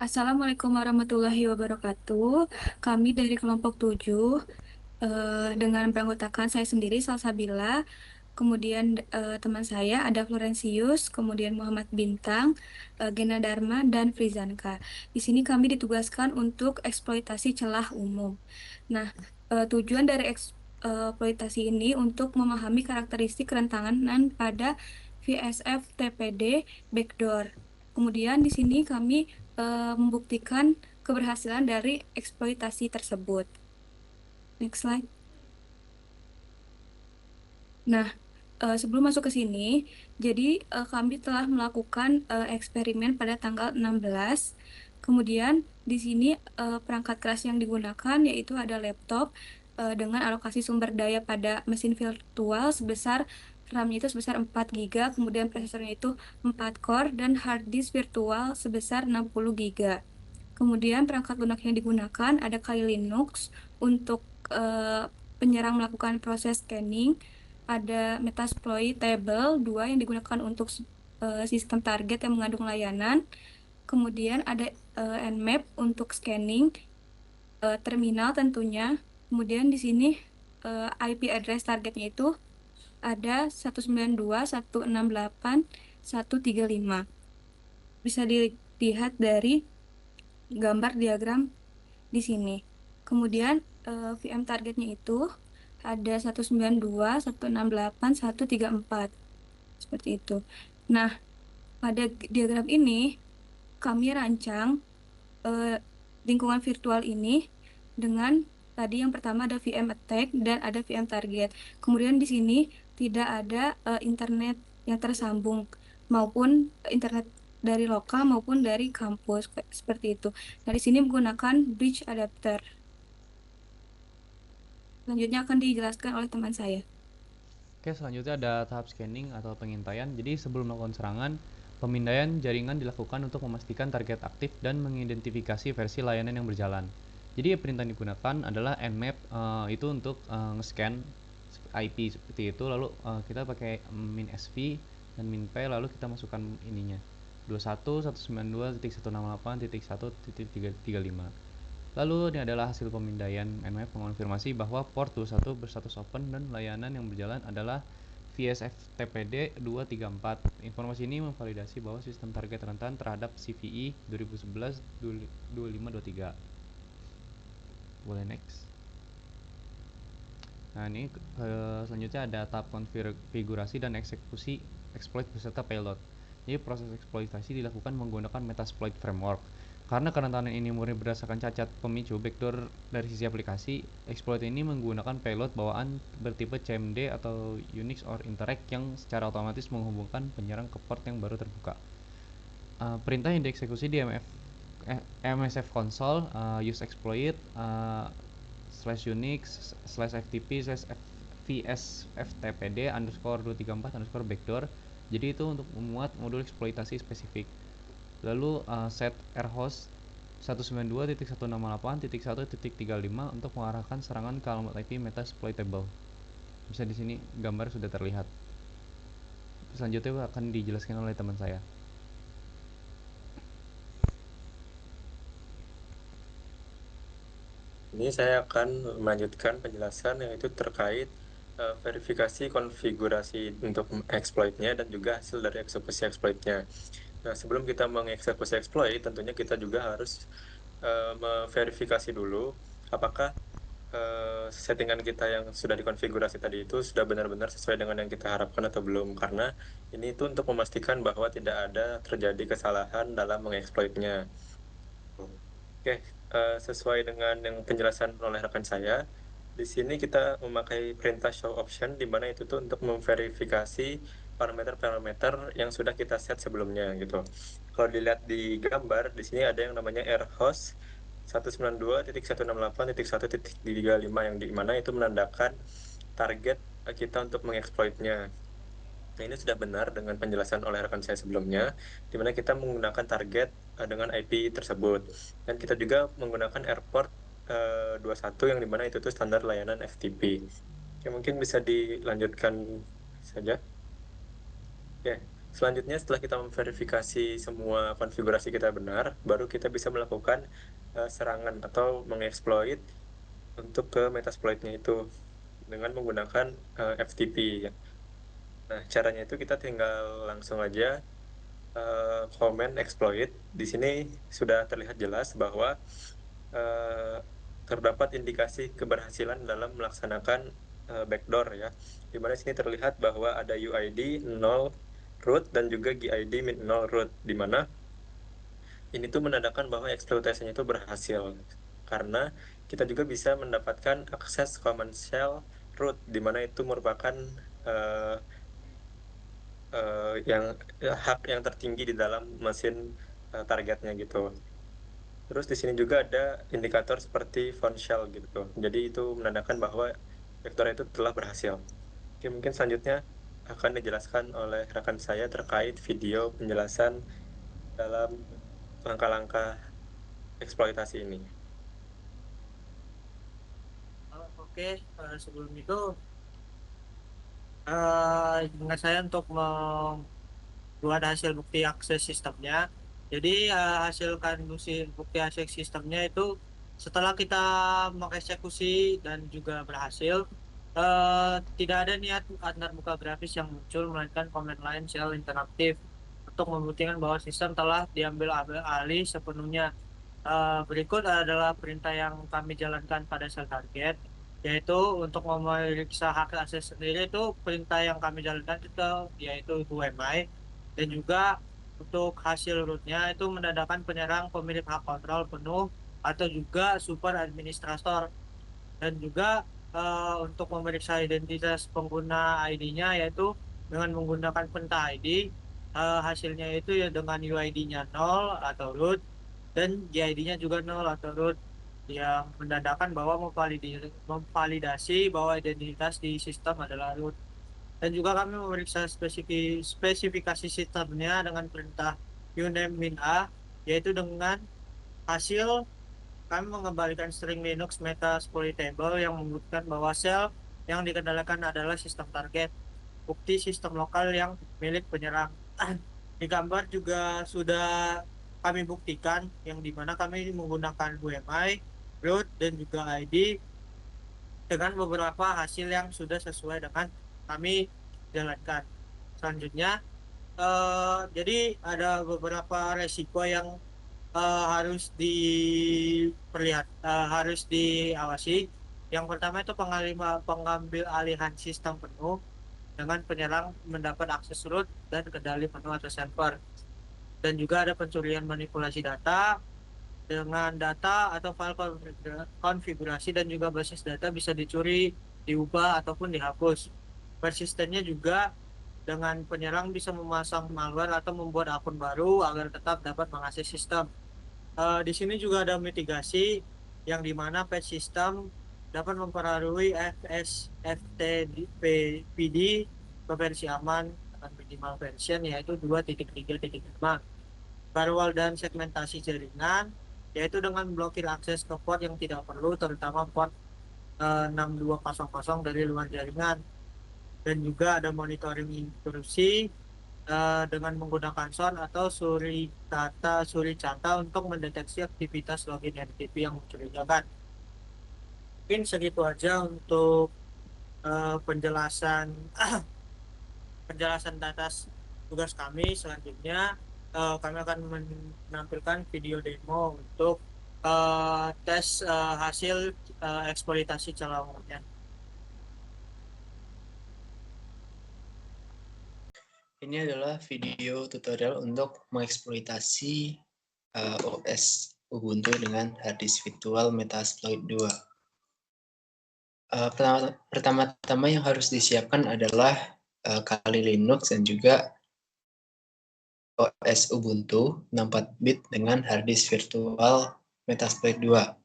Assalamualaikum warahmatullahi wabarakatuh. Kami dari kelompok 7 dengan beranggotakan saya sendiri Salsabila, kemudian teman saya ada Florensius, kemudian Muhammad Bintang, Gena Dharma, dan Frizanka. Di sini kami ditugaskan untuk eksploitasi celah umum. Nah, tujuan dari eksploitasi ini untuk memahami karakteristik kerentanan pada VSF TPD backdoor. Kemudian di sini kami membuktikan keberhasilan dari eksploitasi tersebut. Next slide. Nah, sebelum masuk ke sini, jadi kami telah melakukan eksperimen pada tanggal 16. Kemudian di sini perangkat keras yang digunakan yaitu ada laptop dengan alokasi sumber daya pada mesin virtual sebesar RAM-nya itu sebesar 4 GB, kemudian prosesornya itu 4 core dan hard disk virtual sebesar 60 GB. Kemudian perangkat lunak yang digunakan ada Kali Linux untuk eh, penyerang melakukan proses scanning, ada Metasploitable 2 yang digunakan untuk sistem target yang mengandung layanan, kemudian ada Nmap untuk scanning, terminal tentunya, kemudian di sini IP address targetnya itu ada 192.168.135. Bisa dilihat dari gambar diagram di sini. Kemudian VM targetnya itu ada 192.168.134 seperti itu. Nah, pada diagram ini kami rancang eh, lingkungan virtual ini dengan tadi yang pertama ada VM attack dan ada VM target. Kemudian di sini tidak ada internet yang tersambung maupun internet dari lokal maupun dari kampus seperti itu. Nah, di sini menggunakan bridge adapter. Selanjutnya akan dijelaskan oleh teman saya. Oke, selanjutnya ada tahap scanning atau pengintaian. Jadi sebelum melakukan serangan, pemindaian jaringan dilakukan untuk memastikan target aktif dan mengidentifikasi versi layanan yang berjalan. Jadi perintah yang digunakan adalah nmap, itu untuk nge-scan IP seperti itu, lalu kita pakai min sv dan min p, lalu kita masukkan ininya 21.192.168.1.335. Lalu ini adalah hasil pemindaian nmap mengonfirmasi bahwa port 21 berstatus open dan layanan yang berjalan adalah VSFTPD 234. Informasi ini memvalidasi bahwa sistem target rentan terhadap CVE 2011-2523. Boleh next. Nah, ini selanjutnya ada tahap konfigurasi dan eksekusi exploit beserta payload. Jadi proses eksploitasi dilakukan menggunakan Metasploit framework. Karena kerentanan ini murni berdasarkan cacat pemicu backdoor dari sisi aplikasi, exploit ini menggunakan payload bawaan bertipe CMD atau Unix or Interact yang secara otomatis menghubungkan penyerang ke port yang baru terbuka. Perintah yang dieksekusi di MSF console use exploit slash unix slash ftp slash vsftpd underscore 234 underscore backdoor. Jadi itu untuk memuat modul eksploitasi spesifik. Lalu set rhost 192.168.1.35 untuk mengarahkan serangan ke alamat IP metasploitable. Bisa di sini gambar sudah terlihat. Selanjutnya akan dijelaskan oleh teman saya. Ini saya akan melanjutkan penjelasan yaitu terkait verifikasi konfigurasi untuk exploitnya dan juga hasil dari eksekusi exploitnya. Nah, sebelum kita mengeksekusi exploit, tentunya kita juga harus memverifikasi dulu apakah settingan kita yang sudah dikonfigurasi tadi itu sudah benar-benar sesuai dengan yang kita harapkan atau belum. Karena ini itu untuk memastikan bahwa tidak ada terjadi kesalahan dalam mengeksploitnya. Oke, sesuai dengan yang penjelasan oleh rekan saya, di sini kita memakai perintah show option, di mana itu tuh untuk memverifikasi parameter-parameter yang sudah kita set sebelumnya gitu. Kalau dilihat di gambar, di sini ada yang namanya rhost 192.168.1.35 yang di mana itu menandakan target kita untuk mengeksploitnya. Nah, ini sudah benar dengan penjelasan oleh rekan saya sebelumnya, di mana kita menggunakan target dengan IP tersebut. Dan kita juga menggunakan airport 21 yang dimana itu tuh standar layanan FTP. Oke, mungkin bisa dilanjutkan saja. Oke. Selanjutnya setelah kita memverifikasi semua konfigurasi kita benar, baru kita bisa melakukan serangan atau mengeksploit untuk ke Metasploit-nya itu dengan menggunakan FTP. Nah, caranya itu kita tinggal langsung aja komen exploit. Di sini sudah terlihat jelas bahwa terdapat indikasi keberhasilan dalam melaksanakan backdoor ya. Di mana sini terlihat bahwa ada UID 0 root dan juga GID min 0 root, di mana ini tuh menandakan bahwa eksploitasinya itu berhasil karena kita juga bisa mendapatkan akses common shell root, di mana itu merupakan uh, hak yang tertinggi di dalam mesin targetnya gitu. Terus di sini juga ada indikator seperti font shell gitu. Jadi itu menandakan bahwa vektor itu telah berhasil. Oke, mungkin selanjutnya akan dijelaskan oleh rekan saya terkait video penjelasan dalam langkah-langkah eksploitasi ini. Oke, sebelum itu ingat saya untuk membuat hasil bukti akses sistemnya. Jadi hasilkan bukti akses sistemnya itu setelah kita mengeksekusi dan juga berhasil, tidak ada niat antarmuka grafis yang muncul, melainkan command line shell interaktif untuk membuktikan bahwa sistem telah diambil alih sepenuhnya. Berikut adalah perintah yang kami jalankan pada sel target, yaitu untuk memeriksa hak akses sendiri. Itu perintah yang kami jalankan itu yaitu UMI, dan juga untuk hasil rootnya itu menandakan penyerang pemilik hak kontrol penuh atau juga super administrator, dan juga untuk memeriksa identitas pengguna ID-nya yaitu dengan menggunakan pentah ID. Hasilnya itu ya dengan UID-nya 0 atau root, dan GID-nya juga 0 atau root, yang menandakan bahwa memvalidasi bahwa identitas di sistem adalah root. Dan juga kami memeriksa spesifikasi sistemnya dengan perintah uname min a, yaitu dengan hasil kami mengembalikan string Linux metasploitable yang membuktikan bahwa sel yang dikendalikan adalah sistem target, bukti sistem lokal yang milik penyerang. Di gambar juga sudah kami buktikan, yang dimana kami menggunakan UMI, root, dan juga ID dengan beberapa hasil yang sudah sesuai dengan kami jalankan. Selanjutnya, jadi ada beberapa resiko yang harus diawasi. Yang pertama itu pengambil alihan sistem penuh dengan penyerang mendapat akses root dan kendali penuh atas server. Dan juga ada pencurian manipulasi data, dengan data atau file konfigurasi dan juga basis data bisa dicuri, diubah, ataupun dihapus. Persistennya juga dengan penyerang bisa memasang malware atau membuat akun baru agar tetap dapat mengakses sistem. Di sini juga ada mitigasi, yang dimana patch system dapat mempengaruhi FTPD ke versi aman dengan minimal version yaitu 2.3.5. Firewall dan segmentasi jaringan, yaitu dengan blokir akses ke port yang tidak perlu, terutama port 6200 dari luar jaringan. Dan juga ada monitoring intrusi dengan menggunakan SON atau suricata untuk mendeteksi aktivitas login NTP yang mencurigakan. Mungkin segitu aja untuk penjelasan atas tugas kami. Selanjutnya kami akan menampilkan video demo untuk tes hasil eksploitasi celah umumnya. Ini adalah video tutorial untuk mengeksploitasi OS Ubuntu dengan harddisk virtual Metasploit 2. Pertama-tama yang harus disiapkan adalah Kali Linux dan juga OS Ubuntu 64-bit dengan harddisk virtual Metasploit 2.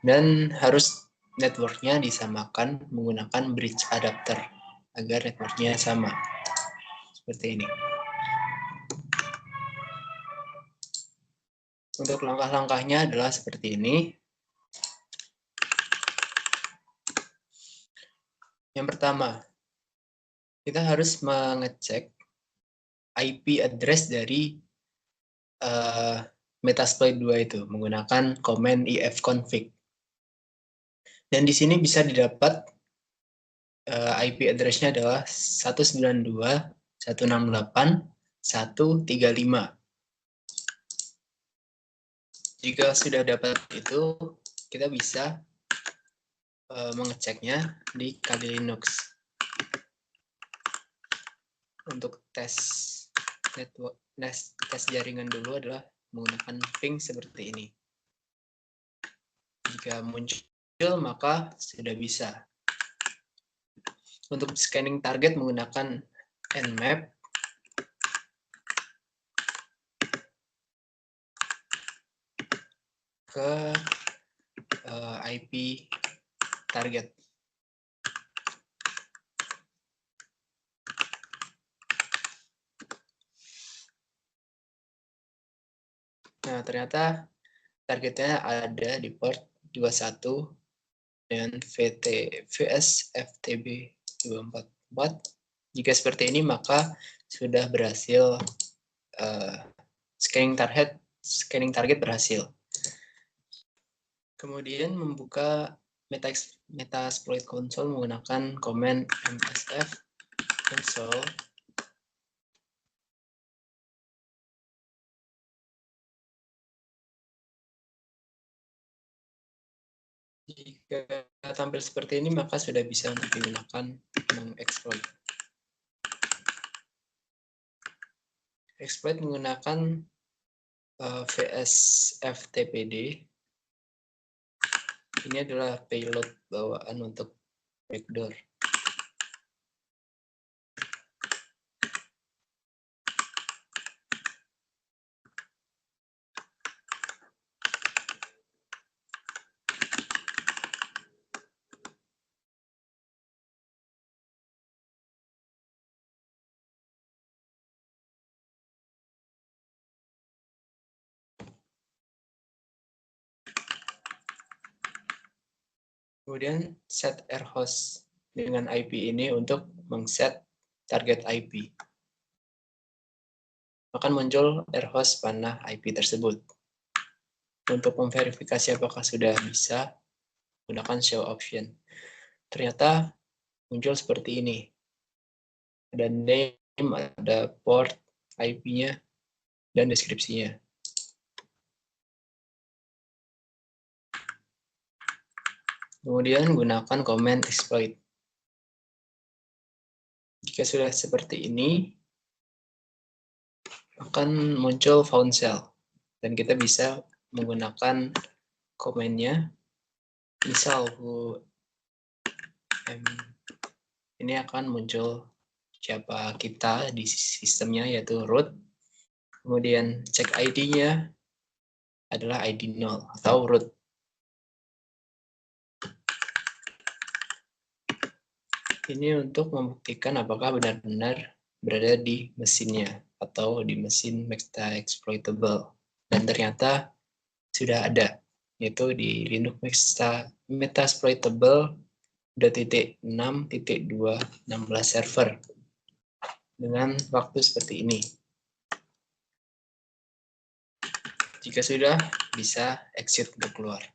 Dan harus networknya disamakan menggunakan bridge adapter agar networknya sama. Seperti ini. Untuk langkah-langkahnya adalah seperti ini. Yang pertama, kita harus mengecek IP address dari Metasploit 2 itu menggunakan command ifconfig. Dan di sini bisa didapat IP address-nya adalah 192.168.135. Jika sudah dapat itu, kita bisa mengeceknya di Kali Linux. Untuk tes network, tes jaringan dulu adalah menggunakan ping seperti ini. Jika muncul maka sudah bisa. Untuk scanning target menggunakan nmap. Ke IP target. Nah, ternyata targetnya ada di port 21 dan VSFTB 244. Jika seperti ini maka sudah berhasil scanning target berhasil. Kemudian membuka Metasploit console menggunakan command msf console. Jika tampil seperti ini maka sudah bisa untuk digunakan mengeksploit. Exploit menggunakan VSFTPD. Ini adalah payload bawaan untuk backdoor. Kemudian set rhost dengan IP ini untuk mengset target IP. Akan muncul rhost panah IP tersebut. Untuk memverifikasi apakah sudah bisa, gunakan show option. Ternyata muncul seperti ini. Ada name, ada port, IP-nya, dan deskripsinya. Kemudian gunakan command exploit. Jika sudah seperti ini, akan muncul found cell. Dan kita bisa menggunakan command-nya. Misal, ini akan muncul siapa kita di sistemnya, yaitu root. Kemudian cek ID-nya adalah ID 0 atau root. Ini untuk membuktikan apakah benar-benar berada di mesinnya atau di mesin Metasploitable. Dan ternyata sudah ada, yaitu di Linux Metasploitable 2.6.2.16 server dengan waktu seperti ini. Jika sudah, bisa exit untuk keluar.